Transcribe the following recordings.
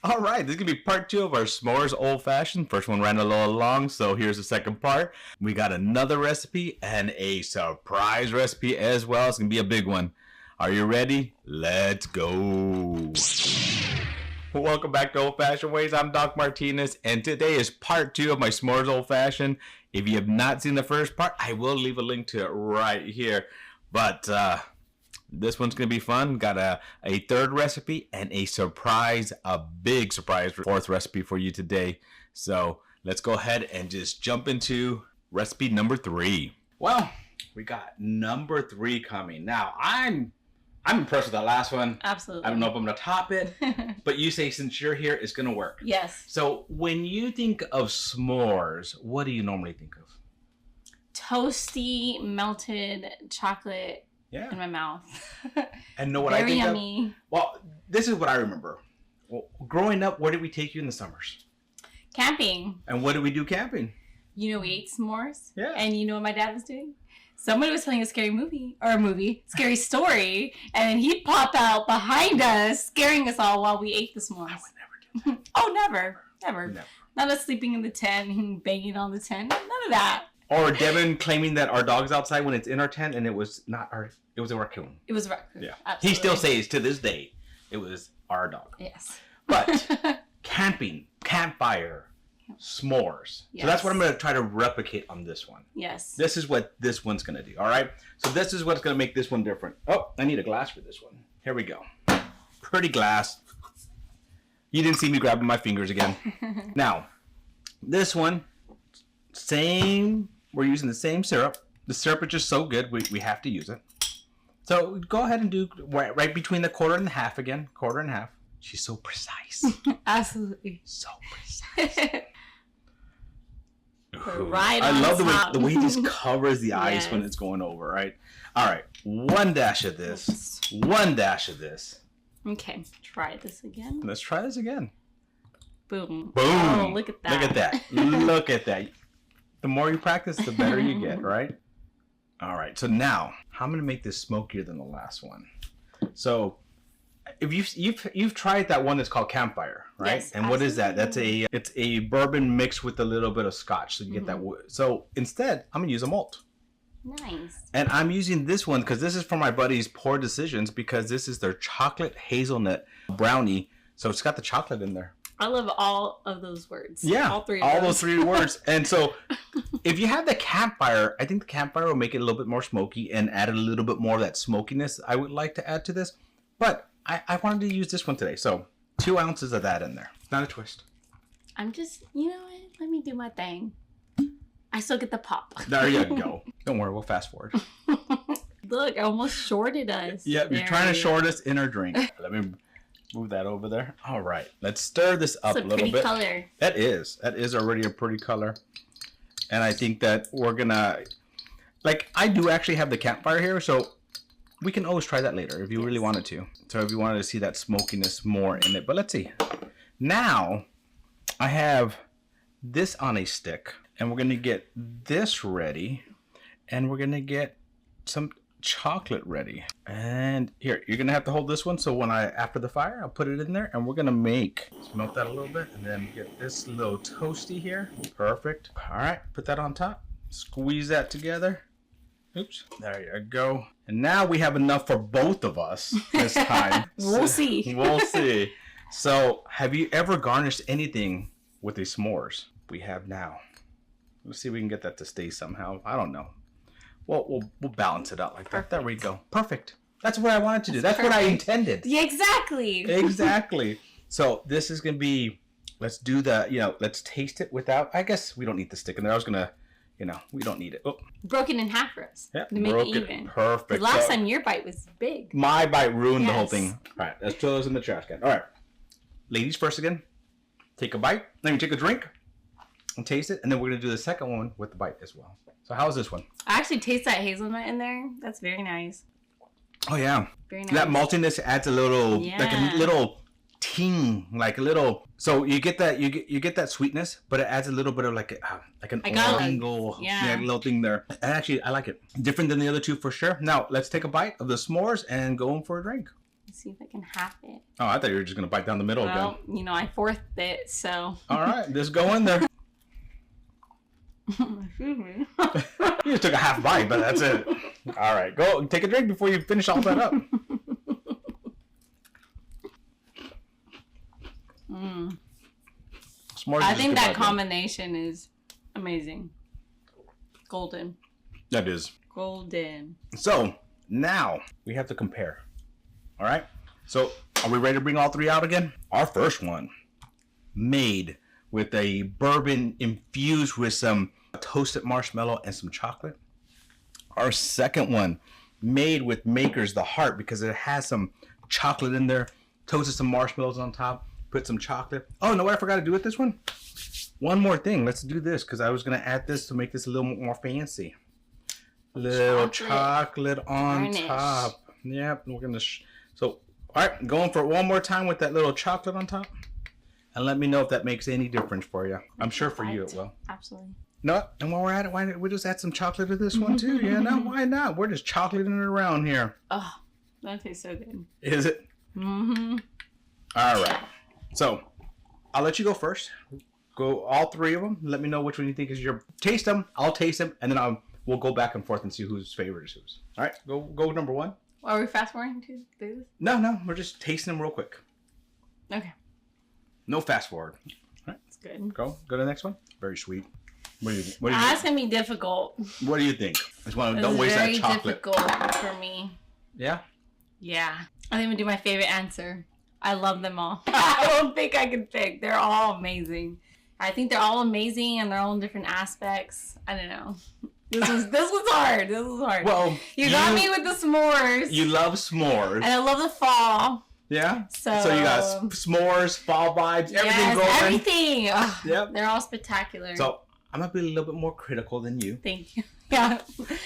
All right, this is gonna be part 2 of our s'mores old fashioned. First one ran a little long, so here's the second part. We got another recipe and a surprise recipe as well. It's gonna be a big one. Are you ready? Let's go. Welcome back to Old Fashioned Ways. I'm Doc Martinez, and today is part 2 of my s'mores old fashioned. If you have not seen the first part, I will leave a link to it right here. But this one's going to be fun. Got a third recipe and a big surprise fourth recipe for you today. So let's go ahead and just jump into recipe number 3. Well, we got number 3 coming. Now, I'm impressed with that last one. Absolutely. I don't know if I'm going to top it, but you say since you're here, it's going to work. Yes. So when you think of s'mores, what do you normally think of? Toasty, melted chocolate in my mouth. And know what Very I think yummy. of? Well, this is what I remember. Well, growing up, where did we take you in the summers? Camping. And what did we do camping? You know, we ate s'mores. Yeah. And you know what my dad was doing? Somebody was telling a scary story, and then he'd pop out behind us, scaring us all while we ate the s'mores. I would never do that. Oh, never. Not us sleeping in the tent and banging on the tent. None of that. Or Devin claiming that our dog's outside when it's in our tent, and it was not our. It was a raccoon. It was a raccoon. Yeah. Absolutely. He still says to this day, it was our dog. Yes. But camping, campfire, s'mores. Yes. So that's what I'm going to try to replicate on this one. Yes. This is what this one's going to do. All right. So this is what's going to make this one different. Oh, I need a glass for this one. Here we go. Pretty glass. You didn't see me grabbing my fingers again. Now, this one, same. We're using the same syrup. The syrup is just so good, we have to use it. So go ahead and do right between the quarter and the half again. Quarter and half. She's so precise. Absolutely. So precise. Right I on love top. the way he just covers the ice Yes. when it's going over, right? All right. 1 dash of this. 1 dash of this. Okay. Try this again. Let's try this again. Boom. Boom. Oh, look at that. Look at that. Look at that. The more you practice, the better you get, right? All right. So now, I'm going to make this smokier than the last one. So, if you've tried that one that's called Campfire, right? Yes, and what is that? It's a bourbon mixed with a little bit of scotch, so you get that. So instead, I'm gonna use a malt. Nice. And I'm using this one because this is for my buddies Poor Decisions, because this is their chocolate hazelnut brownie. So it's got the chocolate in there. I love all of those words. Yeah, all three. All those 3 words. And so, if you have the Campfire, I think the Campfire will make it a little bit more smoky and add a little bit more of that smokiness I would like to add to this. But I wanted to use this one today, so 2 ounces of that in there. Not a twist. I'm just, you know what? Let me do my thing. I still get the pop. There you go. Don't worry, we'll fast forward. Look, I almost shorted us. Yep, you're trying to short us in our drink. Let me move that over there. All right, let's stir this up a little bit. It's a pretty color. That is already a pretty color. And I think that we're gonna, I do actually have the Campfire here, so we can always try that later if you really wanted to. So if you wanted to see that smokiness more in it. But let's see. Now, I have this on a stick. And we're going to get this ready. And we're going to get some chocolate ready. And here, you're going to have to hold this one. So when after the fire, I'll put it in there. And we're going to melt that a little bit. And then get this little toasty here. Perfect. All right, put that on top. Squeeze that together. Oops, there you go. And now we have enough for both of us this time. We'll see. We'll see. So, have you ever garnished anything with these s'mores? We have now. Let's see if we can get that to stay somehow. I don't know. We'll balance it out like that. There we go. Perfect. That's what I wanted to do. That's what I intended. Yeah, exactly. Exactly. So, this is going to be, let's do let's taste it without, I guess we don't need the stick in there. I was going to, we don't need it. Oh. Broken in half for us. Yeah, to make it even. Perfect. The last time your bite was big. My bite ruined the whole thing. All right, let's throw those in the trash can. All right. Ladies first again. Take a bite. Then you take a drink and taste it. And then we're going to do the second one with the bite as well. So how's this one? I actually taste that hazelnut in there. That's very nice. Oh, yeah. Very nice. That maltiness adds a little, like a little ting, like a little. So you get that you get that sweetness, but it adds a little bit of like an orango, little thing there. And actually, I like it. Different than the other two for sure. Now let's take a bite of the s'mores and go in for a drink. see if I can half it. Oh, I thought you were just gonna bite down the middle again. Well, I fourthed it, so. All right, just go in there. Excuse me. You just took a half bite, but that's it. All right, go take a drink before you finish all that up. S'mores I is think good that idea. combination is amazing. Golden. That is. Golden. So now we have to compare. All right. So are we ready to bring all three out again? Our first one, made with a bourbon infused with some toasted marshmallow and some chocolate. Our second one, made with Maker's the Heart, because it has some chocolate in there, toasted some marshmallows on top, put some chocolate. Oh, no, what I forgot to do with this one? One more thing. Let's do this, because I was going to add this to make this a little more fancy. Little chocolate on Garnish. top. Yep, we're going to... So, all right, going for it one more time with that little chocolate on top. And let me know if that makes any difference for you. I'm sure for you it will. Absolutely. No, and while we're at it, why don't we just add some chocolate to this one too? Yeah, no, why not? We're just chocolating it around here. Oh, that tastes so good. Is it? Mm-hmm. All right. So, I'll let you go first. Go all three of them. Let me know which one you think is your... Taste them. I'll taste them. And then we'll go back and forth and see whose favorite is whose. All right, go number one. Are we fast forwarding to do this? No, we're just tasting them real quick. Okay. No fast forward. All right, That's good. go to the next one. Very sweet. What do you think? What do you That's think? going to be difficult. What do you think? Just want to It's don't waste that very chocolate. difficult for me. Yeah. Yeah. I think I'm going to do my favorite answer. I love them all. I don't think I can pick. They're all amazing. I think they're all amazing in their own different aspects. I don't know. This was hard. This was hard. Well, you got me with the s'mores. You love s'mores. And I love the fall. Yeah. So you got s'mores, fall vibes, everything going. Everything. Ugh, Yep. They're all spectacular. So I'm gonna be a little bit more critical than you. Thank you. Yeah.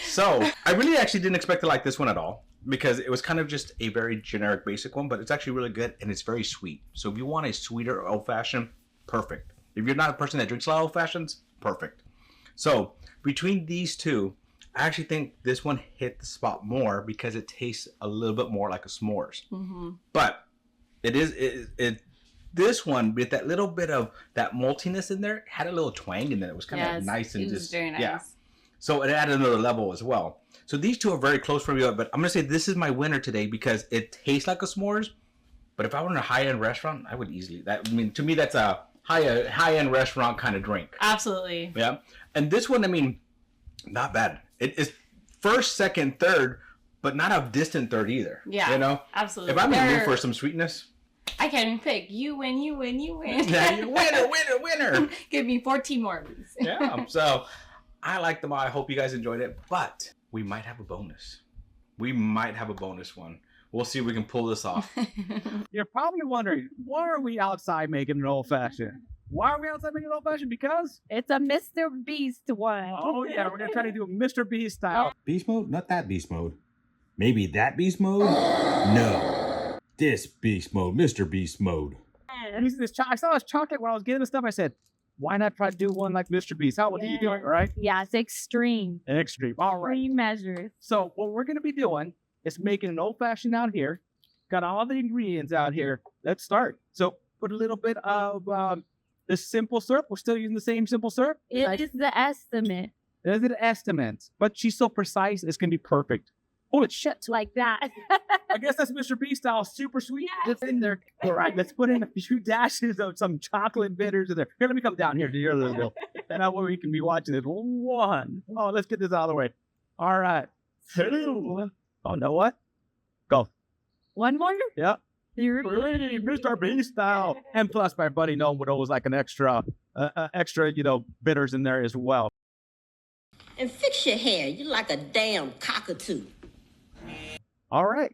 So I really actually didn't expect to like this one at all, because it was kind of just a very generic basic one, but it's actually really good and it's very sweet. So if you want a sweeter old fashioned, perfect. If you're not a person that drinks a lot of old fashions, perfect. So between these two, I actually think this one hit the spot more because it tastes a little bit more like a s'mores. Mm-hmm. But this one with that little bit of that maltiness in there had a little twang in it. It was kind of nice and just very nice. yeah. So it added another level as well. So these two are very close for me, but I'm gonna say this is my winner today because it tastes like a s'mores. But if I were in a high-end restaurant, I would easily. To me, that's a high-end restaurant kind of drink. Absolutely. Yeah. And this one, I mean, not bad. It is first, second, third, but not a distant third either. Yeah. You know? Absolutely. If I'm in the mood for some sweetness. I can pick. You win, you win, you win. Yeah, you winner. Give me 14 more of these. Yeah. So I like them all. I hope you guys enjoyed it. But we might have a bonus. We might have a bonus one. We'll see if we can pull this off. You're probably wondering, why are we outside making an old fashioned? Why are we outside making an old fashioned? Because It's a Mr. Beast one. oh yeah, we're gonna try to do a Mr. Beast style. Beast mode? Not that beast mode. Maybe that beast mode? No. This beast mode, Mr. Beast mode. Using this I saw this chocolate when I was getting this stuff. I said, why not try to do one like Mr. Beast? How would you do it, right? Yeah, it's extreme. Extreme. All right. Extreme measures. So what we're gonna be doing is making an old fashioned out here. Got all the ingredients out here. Let's start. So put a little bit of the simple syrup. We're still using the same simple syrup. It is the estimate. There's an estimate, but she's so precise. It's gonna be perfect. Holy shit! Like that. I guess that's Mr. Beast style, super sweet. It's in there. All right, let's put in a few dashes of some chocolate bitters in there. Here, let me come down here to your little. And that way we can be watching this. One. Oh, let's get this out of the way. All right. Two. Oh, know what? Go. One more? Yep. Three. Mr. Beast style. And plus, my buddy Gnome would always like an extra, bitters in there as well. And fix your hair. You're like a damn cockatoo. All right.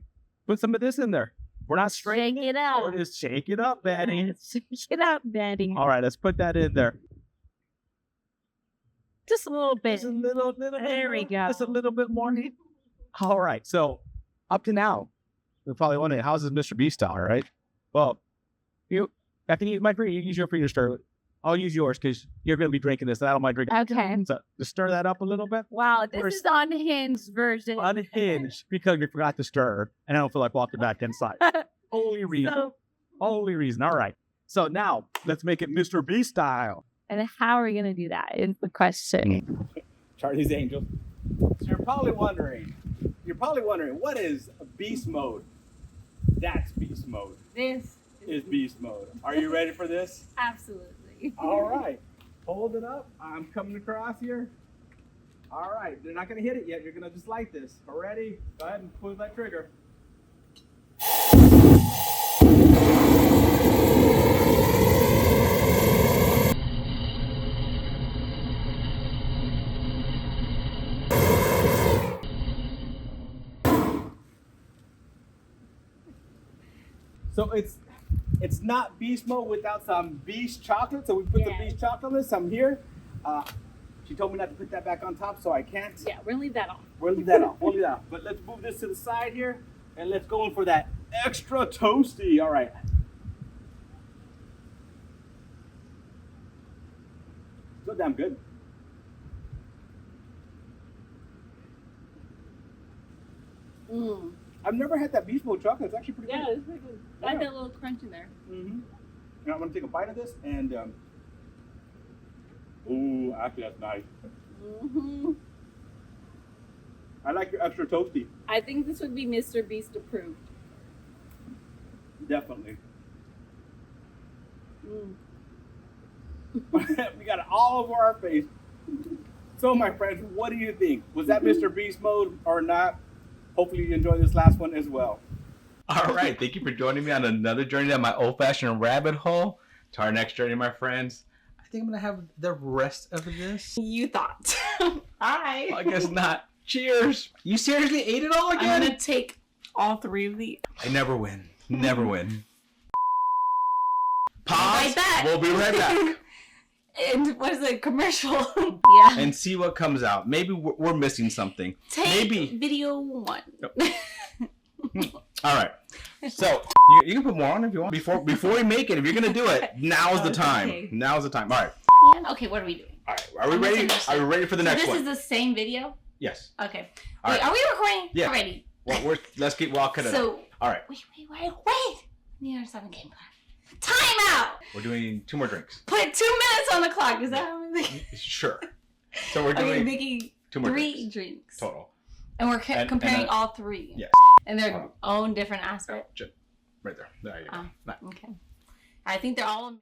Put some of this in there. We're not straight. Shake it out. We're just shake it up, Betty. Shake it out, Betty. All right, let's put that in there. Just a little bit. Just a little. There we go. Just a little bit more. All right. So up to now, you're probably wondering, how's this Mr. Beast style, right? Well, I can use my drink. You use your for you to stir it. I'll use yours because you're going to be drinking this. And I don't mind drinking. Okay. So just stir that up a little bit. Wow, this First- is unhinged version. Unhinged because we forgot to stir, and I don't feel like walking back inside. Only reason. So, Only reason. All right. So now let's make it Mr. Beast style. and how are we gonna do that? Is the question. Charlie's Angels. So you're probably wondering, what is beast mode? That's beast mode. This Is beast mode. Are you ready for this? absolutely. All right. Hold it up. I'm coming across here. All right. They're not going to hit it yet. You're going to just light this. Ready? Go ahead and pull that trigger. So it's not beast mode without some beast chocolate. So we put the beast chocolate in some here. She told me not to put that back on top, so I can't. Yeah, we're gonna leave that on. We'll leave that off. We'll leave that off. But let's move this to the side here, and let's go in for that extra toasty. All right. So damn good. Mm. I've never had that beast mode chocolate. It's actually pretty Yeah, good. it's pretty good. I like that little crunch in there. Mm-hmm. Now I'm gonna take a bite of this, and ooh, actually that's nice. Mm-hmm. I like your extra toasty. I think this would be Mr. Beast approved. Definitely. Mm. We got it all over our face. So, my friends, what do you think? Was that Mr. Beast mode or not? Hopefully you enjoyed this last one as well. All right. Thank you for joining me on another journey down my old-fashioned rabbit hole. To our next journey, my friends. I think I'm going to have the rest of this. You thought. Hi. Well, I guess not. Cheers. You seriously ate it all again? I'm gonna take all three of these. I never win. Never win. Pause. Right back. We'll be right back. And what is it? Commercial. Yeah. And see what comes out. Maybe we're missing something. Take Maybe. video one. All right. So you can put more on if you want. Before we make it, if you're gonna do it, now's the time. Okay. Now's the time. All right. Yeah. Okay. What are we doing? All right. Are we ready? Are we ready for the next this one? is the same video. Yes. Okay. All Wait. right. Are we recording? Yeah. Already. Well, let's cut it up. So. All right. Wait. The other 7 game plan. Time out. We're doing 2 more drinks. Put 2 minutes on the clock. Is that how many? Sure. So we're Okay, doing making 2 more 3 drinks drinks. total. And we're comparing and, all 3. Yes. And their own different aspects. Right there. There you go. Okay. I think they're all.